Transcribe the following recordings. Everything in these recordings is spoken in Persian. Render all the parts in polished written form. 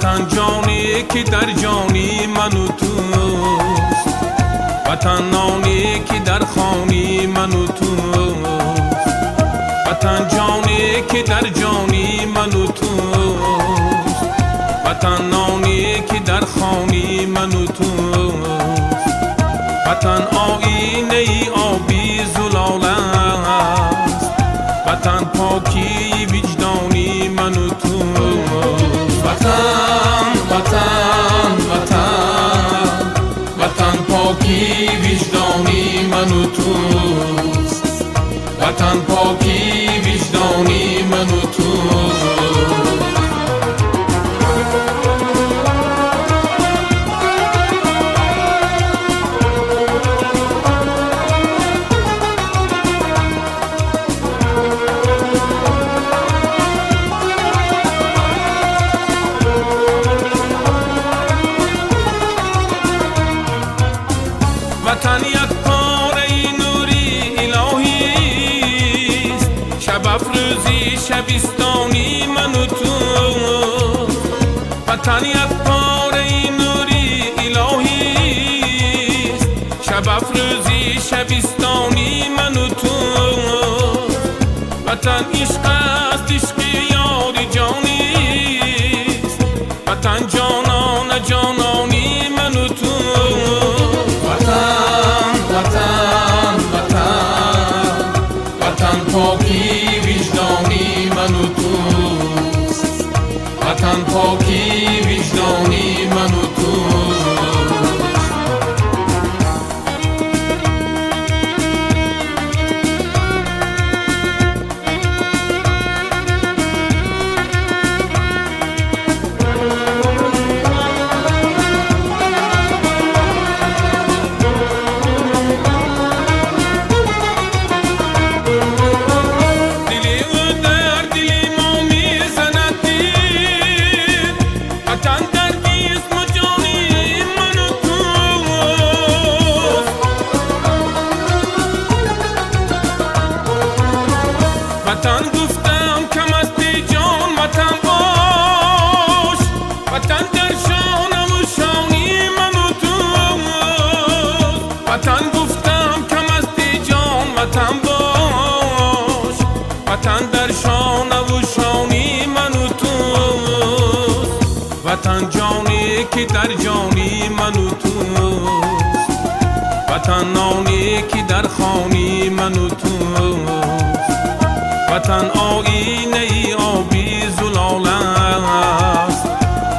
وطن جانی که در جانی من و توست، وطن نانی که در خانی من و توست، وطن جانی که در جانی من و توست، وطن نانی که در خانی من و توست، وطن آینه ای آبی زلال است، وطن پاکی وجدانی من و توست. وطن وطن وطن وطن پاکی وجدانی من و توست، وطن پاکی وجدانی من و توست. وطن یک پاره نوری الهی است، شب افروزی شبستانی من و تو. وطن یک پاره نوری الهی است، شب افروزی شبستانی من و تو. وطن عشق است، عشق یار جانی است، وطن جانان جانانی من و تو. پاکی وجدانی من و توست، وطن پاکی وجدانی من و توست. وطن گفتم کم است جان وطن باش، وطن در شانم و شانی من و توست. وطن گفتم کم است جان وطن باش، وطن در شانم و شانی من و توست. وطن جانی که در جانی من و توست، وطن نانی که در خانی من و توست، وطن آینه ای آبی زلال است،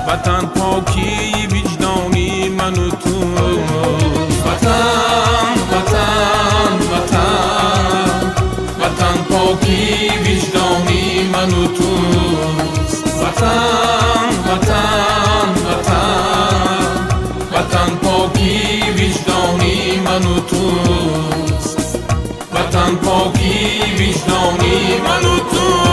وطن پاکی وجدانی من و توست. وطن وطن وطن وطن پاکی وجدانی من و توست. وطن وطن وطن وطن پاکی وجدانی من و توست، وطن پاکی وجدانی من و تو.